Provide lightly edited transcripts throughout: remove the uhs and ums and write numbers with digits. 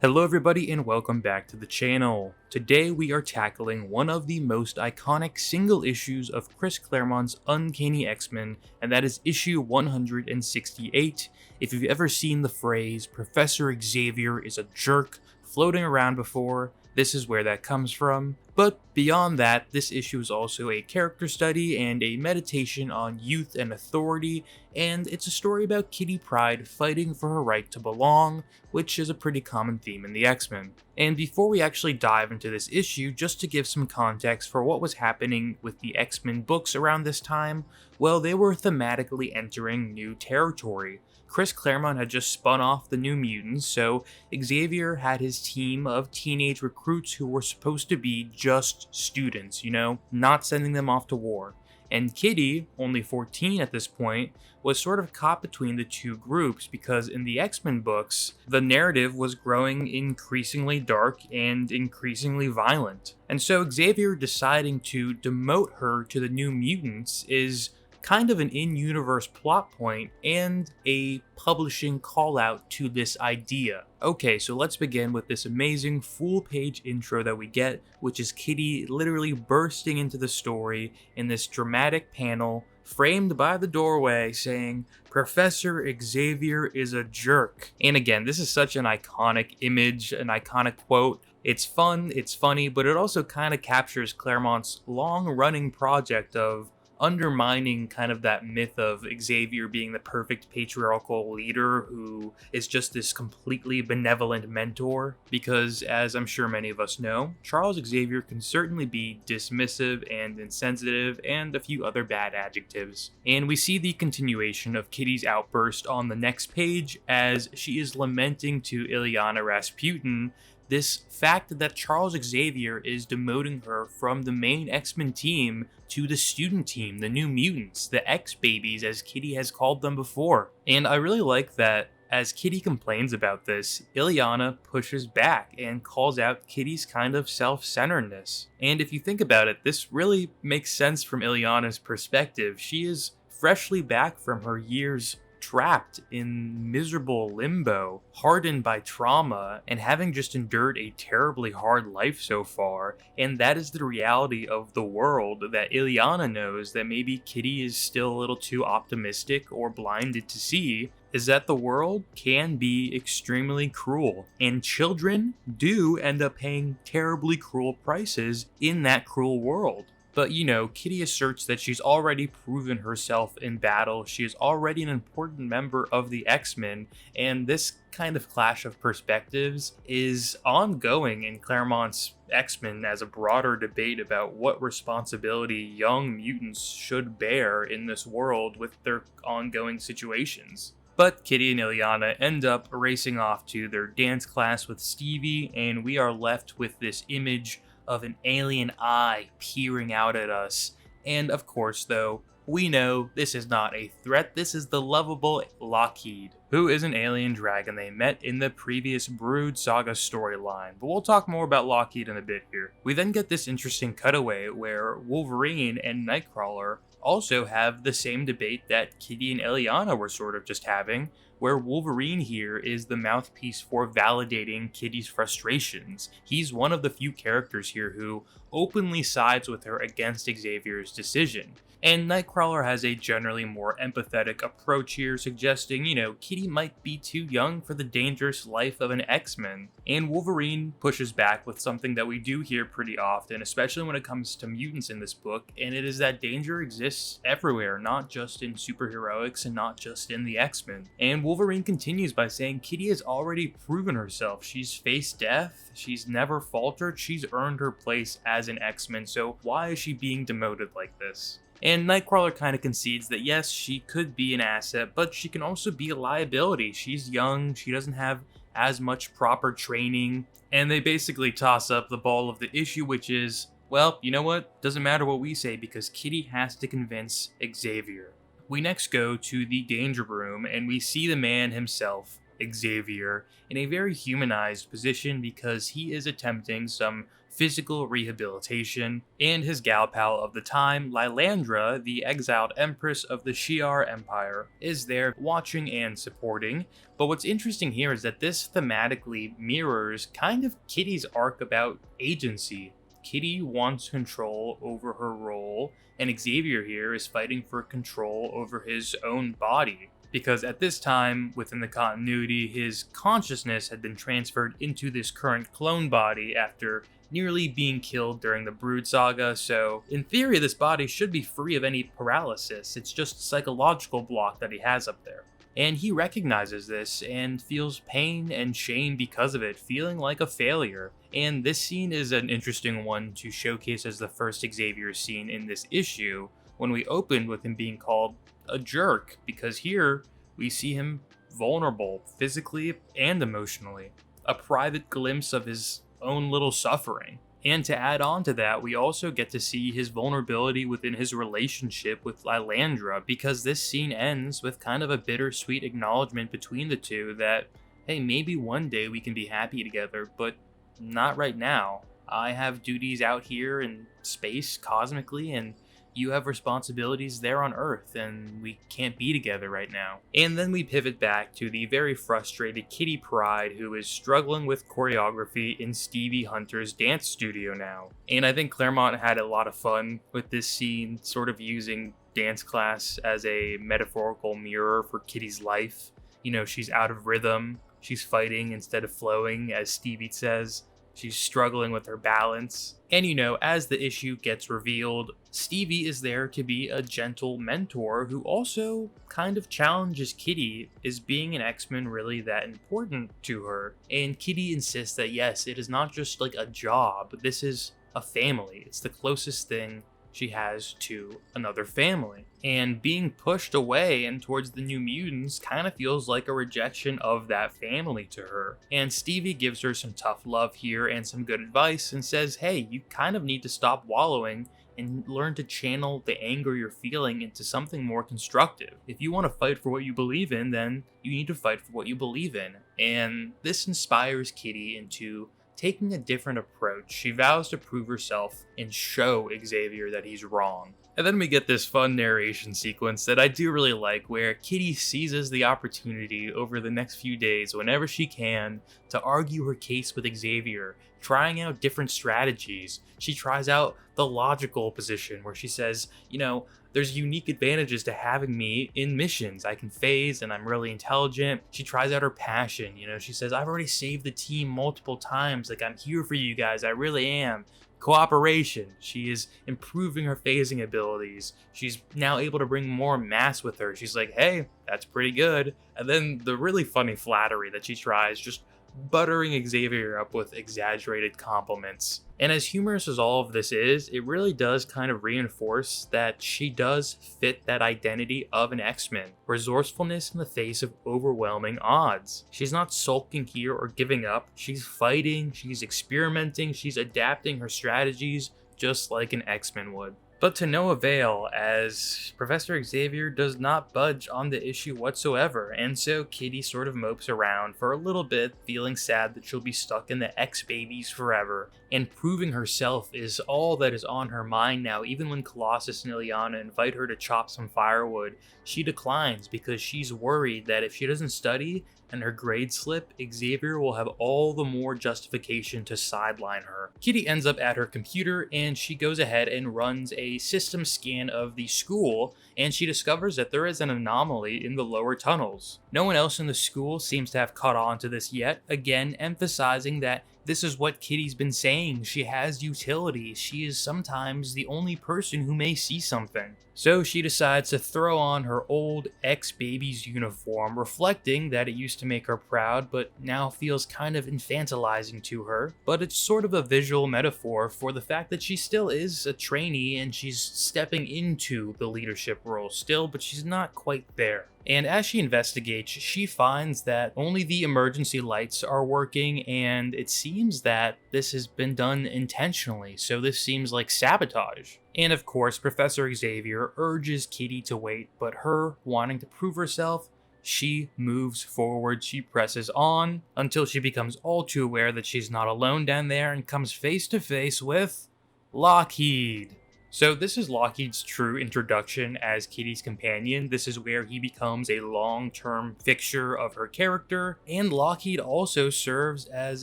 Hello everybody and welcome back to the channel. Today we are tackling one of the most iconic single issues of Chris Claremont's Uncanny X-Men, and that is issue 168. If you've ever seen the phrase, Professor Xavier is a jerk, floating around before, this is where that comes from. But beyond that, this issue is also a character study and a meditation on youth and authority, and it's a story about Kitty Pryde fighting for her right to belong, which is a pretty common theme in the X-Men. And before we actually dive into this issue, just to give some context for what was happening with the X-Men books around this time, well, they were thematically entering new territory. Chris Claremont had just spun off the New Mutants, so Xavier had his team of teenage recruits who were supposed to be just students, not sending them off to war. And Kitty, only 14 at this point, was sort of caught between the two groups because in the X-Men books, the narrative was growing increasingly dark and increasingly violent. And so Xavier deciding to demote her to the New Mutants is kind of an in-universe plot point and a publishing call out to this idea. Okay, so let's begin with this amazing full-page intro that we get, which is Kitty literally bursting into the story in this dramatic panel framed by the doorway saying, "Professor Xavier is a jerk." And again, this is such an iconic image, an iconic quote. It's fun, it's funny, but it also kind of captures Claremont's long-running project of undermining kind of that myth of Xavier being the perfect patriarchal leader who is just this completely benevolent mentor, because as I'm sure many of us know, Charles Xavier can certainly be dismissive and insensitive and a few other bad adjectives. And we see the continuation of Kitty's outburst on the next page as she is lamenting to Illyana Rasputin this fact that Charles Xavier is demoting her from the main X-Men team to the student team, the New Mutants, the X-Babies as Kitty has called them before. And I really like that as Kitty complains about this, Illyana pushes back and calls out Kitty's kind of self-centeredness. And if you think about it, this really makes sense from Illyana's perspective. She is freshly back from her years trapped in miserable limbo, hardened by trauma, and having just endured a terribly hard life so far, and that is the reality of the world that Illyana knows that maybe Kitty is still a little too optimistic or blinded to see, is that the world can be extremely cruel, and children do end up paying terribly cruel prices in that cruel world. But Kitty asserts that she's already proven herself in battle, she is already an important member of the X-Men, and this kind of clash of perspectives is ongoing in Claremont's X-Men as a broader debate about what responsibility young mutants should bear in this world with their ongoing situations. But Kitty and Illyana end up racing off to their dance class with Stevie, and we are left with this image of an alien eye peering out at us. And of course, though, we know this is not a threat, this is the lovable Lockheed, who is an alien dragon they met in the previous Brood Saga storyline, but we'll talk more about Lockheed in a bit here. We then get this interesting cutaway where Wolverine and Nightcrawler also have the same debate that Kitty and Illyana were sort of just having, where Wolverine here is the mouthpiece for validating Kitty's frustrations. He's one of the few characters here who openly sides with her against Xavier's decision. And Nightcrawler has a generally more empathetic approach here, suggesting, Kitty might be too young for the dangerous life of an X-Men. And Wolverine pushes back with something that we do hear pretty often, especially when it comes to mutants in this book, and it is that danger exists everywhere, not just in superheroics and not just in the X-Men. And Wolverine continues by saying Kitty has already proven herself. She's faced death, she's never faltered, she's earned her place as an X-Men, so why is she being demoted like this? And Nightcrawler kind of concedes that yes, she could be an asset, but she can also be a liability. She's young, she doesn't have as much proper training, and they basically toss up the ball of the issue, which is, well, you know what? Doesn't matter what we say because Kitty has to convince Xavier. We next go to the Danger Room, and we see the man himself, Xavier in a very humanized position because he is attempting some physical rehabilitation, and his gal pal of the time, Lilandra, the exiled empress of the Shi'ar Empire, is there watching and supporting. But what's interesting here is that this thematically mirrors kind of Kitty's arc about agency. Kitty wants control over her role, and Xavier here is fighting for control over his own body. Because at this time, within the continuity, his consciousness had been transferred into this current clone body after nearly being killed during the Brood saga, so in theory this body should be free of any paralysis. It's just a psychological block that he has up there. And he recognizes this and feels pain and shame because of it, feeling like a failure. And this scene is an interesting one to showcase as the first Xavier scene in this issue, when we opened with him being called a jerk, because here we see him vulnerable, physically and emotionally. A private glimpse of his own little suffering. And to add on to that, we also get to see his vulnerability within his relationship with Lilandra, because this scene ends with kind of a bittersweet acknowledgement between the two that, hey, maybe one day we can be happy together, but not right now. I have duties out here in space, cosmically, and you have responsibilities there on Earth, and we can't be together right now. And then we pivot back to the very frustrated Kitty Pryde, who is struggling with choreography in Stevie Hunter's dance studio now. And I think Claremont had a lot of fun with this scene, sort of using dance class as a metaphorical mirror for Kitty's life. You know, she's out of rhythm, she's fighting instead of flowing, as Stevie says. She's struggling with her balance. And you know, as the issue gets revealed, Stevie is there to be a gentle mentor who also kind of challenges Kitty. Is being an X-Men really that important to her? And Kitty insists that yes, it is not just like a job, this is a family. It's the closest thing she has to another family. And being pushed away and towards the New Mutants kind of feels like a rejection of that family to her. And Stevie gives her some tough love here and some good advice and says, hey, you kind of need to stop wallowing and learn to channel the anger you're feeling into something more constructive. If you want to fight for what you believe in, then you need to fight for what you believe in. And this inspires Kitty into taking a different approach. She vows to prove herself and show Xavier that he's wrong. And then we get this fun narration sequence that I do really like, where Kitty seizes the opportunity over the next few days, whenever she can, to argue her case with Xavier, trying out different strategies. She tries out the logical position, where she says, you know, there's unique advantages to having me in missions. I can phase and I'm really intelligent. She tries out her passion. You know, she says, I've already saved the team multiple times. Like, I'm here for you guys. I really am. Cooperation. She is improving her phasing abilities. She's now able to bring more mass with her. She's like, hey, that's pretty good. And then the really funny flattery that she tries, just buttering Xavier up with exaggerated compliments. And as humorous as all of this is, it really does kind of reinforce that she does fit that identity of an X-Men. Resourcefulness in the face of overwhelming odds. She's not sulking here or giving up. She's fighting, she's experimenting, she's adapting her strategies just like an X-Men would. But to no avail, as Professor Xavier does not budge on the issue whatsoever, and so Kitty sort of mopes around for a little bit, feeling sad that she'll be stuck in the X-Babies forever, and proving herself is all that is on her mind now. Even when Colossus and Ileana invite her to chop some firewood, she declines because she's worried that if she doesn't study and her grades slip, Xavier will have all the more justification to sideline her. Kitty ends up at her computer and she goes ahead and runs a system scan of the school, and she discovers that there is an anomaly in the lower tunnels. No one else in the school seems to have caught on to this yet, again emphasizing that this is what Kitty's been saying. She has utility. She is sometimes the only person who may see something. So she decides to throw on her old X-Babies uniform, reflecting that it used to make her proud, but now feels kind of infantilizing to her. But it's sort of a visual metaphor for the fact that she still is a trainee and she's stepping into the leadership role still, but she's not quite there. And as she investigates, she finds that only the emergency lights are working, and it seems that this has been done intentionally, so this seems like sabotage. And of course, Professor Xavier urges Kitty to wait, but her wanting to prove herself she moves forward, she presses on until she becomes all too aware that she's not alone down there and comes face to face with Lockheed. So this is Lockheed's true introduction as Kitty's companion. This is where he becomes a long-term fixture of her character, and Lockheed also serves as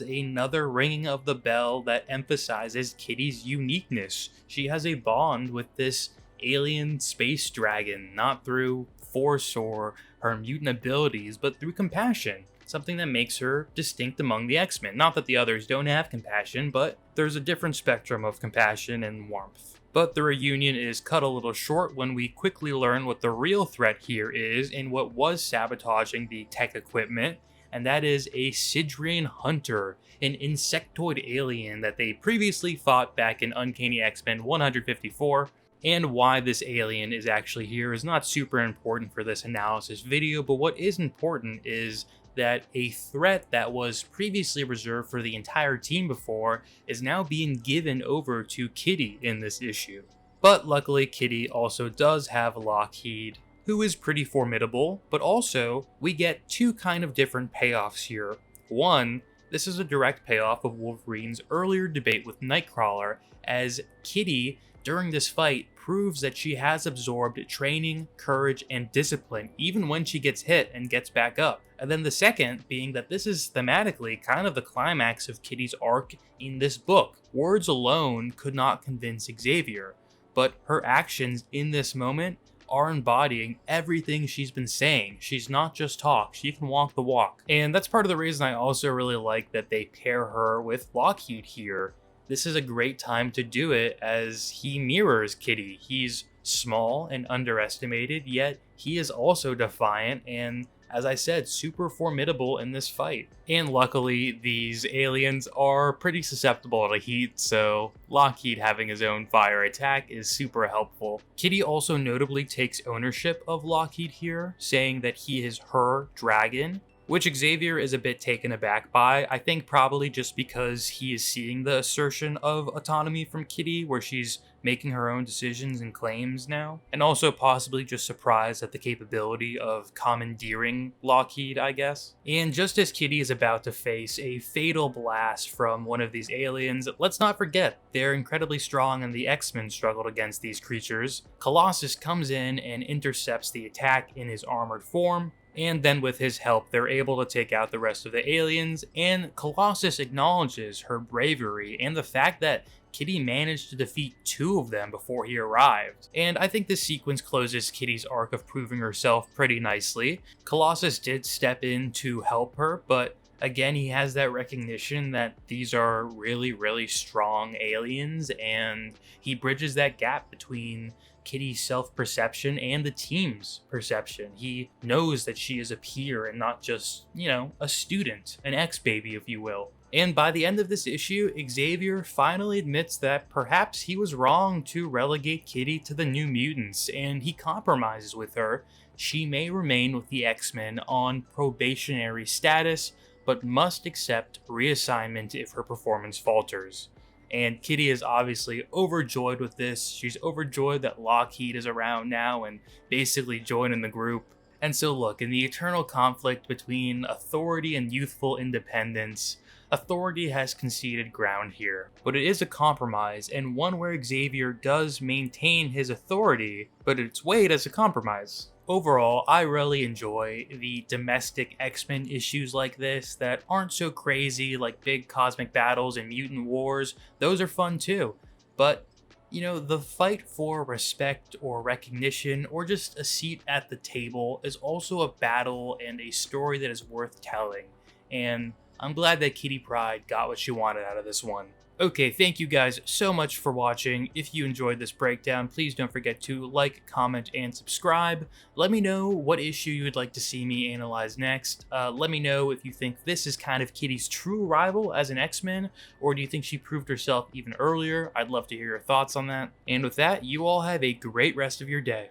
another ringing of the bell that emphasizes Kitty's uniqueness. She has a bond with this alien space dragon, not through force or her mutant abilities, but through compassion. Something that makes her distinct among the X-Men. Not that the others don't have compassion, but there's a different spectrum of compassion and warmth. But the reunion is cut a little short when we quickly learn what the real threat here is and what was sabotaging the tech equipment, and that is a Sidrian Hunter, an insectoid alien that they previously fought back in Uncanny X-Men 154. And why this alien is actually here is not super important for this analysis video, but what is important is that a threat that was previously reserved for the entire team before is now being given over to Kitty in this issue. But luckily, Kitty also does have Lockheed, who is pretty formidable, but also we get two kind of different payoffs here. One, this is a direct payoff of Wolverine's earlier debate with Nightcrawler, as Kitty, during this fight, proves that she has absorbed training, courage, and discipline, even when she gets hit and gets back up. And then the second being that this is thematically kind of the climax of Kitty's arc in this book. Words alone could not convince Xavier, but her actions in this moment are embodying everything she's been saying. She's not just talk, she can walk the walk. And that's part of the reason I also really like that they pair her with Lockheed here. This is a great time to do it as he mirrors Kitty. He's small and underestimated, yet he is also defiant and, as I said, super formidable in this fight. And luckily, these aliens are pretty susceptible to heat, so Lockheed having his own fire attack is super helpful. Kitty also notably takes ownership of Lockheed here, saying that he is her dragon, which Xavier is a bit taken aback by. I think probably just because he is seeing the assertion of autonomy from Kitty, where she's making her own decisions and claims now, and also possibly just surprised at the capability of commandeering Lockheed, I guess. And just as Kitty is about to face a fatal blast from one of these aliens, let's not forget they're incredibly strong and the X-Men struggled against these creatures. Colossus comes in and intercepts the attack in his armored form, and then with his help, they're able to take out the rest of the aliens, and Colossus acknowledges her bravery and the fact that Kitty managed to defeat 2 of them before he arrived. And I think this sequence closes Kitty's arc of proving herself pretty nicely. Colossus did step in to help her, but again, he has that recognition that these are really, really strong aliens, and he bridges that gap between Kitty's self-perception and the team's perception. He knows that she is a peer and not just, a student, an ex-baby, if you will. And by the end of this issue, Xavier finally admits that perhaps he was wrong to relegate Kitty to the New Mutants, and he compromises with her. She may remain with the X-Men on probationary status, but must accept reassignment if her performance falters. And Kitty is obviously overjoyed with this. She's overjoyed that Lockheed is around now and basically joining the group. And so look, in the eternal conflict between authority and youthful independence, authority has conceded ground here. But it is a compromise, and one where Xavier does maintain his authority, but it's weighed as a compromise. Overall, I really enjoy the domestic X-Men issues like this that aren't so crazy, like big cosmic battles and mutant wars. Those are fun too. But, the fight for respect or recognition or just a seat at the table is also a battle and a story that is worth telling. And I'm glad that Kitty Pryde got what she wanted out of this one. Okay, thank you guys so much for watching. If you enjoyed this breakdown, please don't forget to like, comment, and subscribe. Let me know what issue you would like to see me analyze next. Let me know if you think this is kind of Kitty's true rival as an X-Men, or do you think she proved herself even earlier? I'd love to hear your thoughts on that. And with that, you all have a great rest of your day.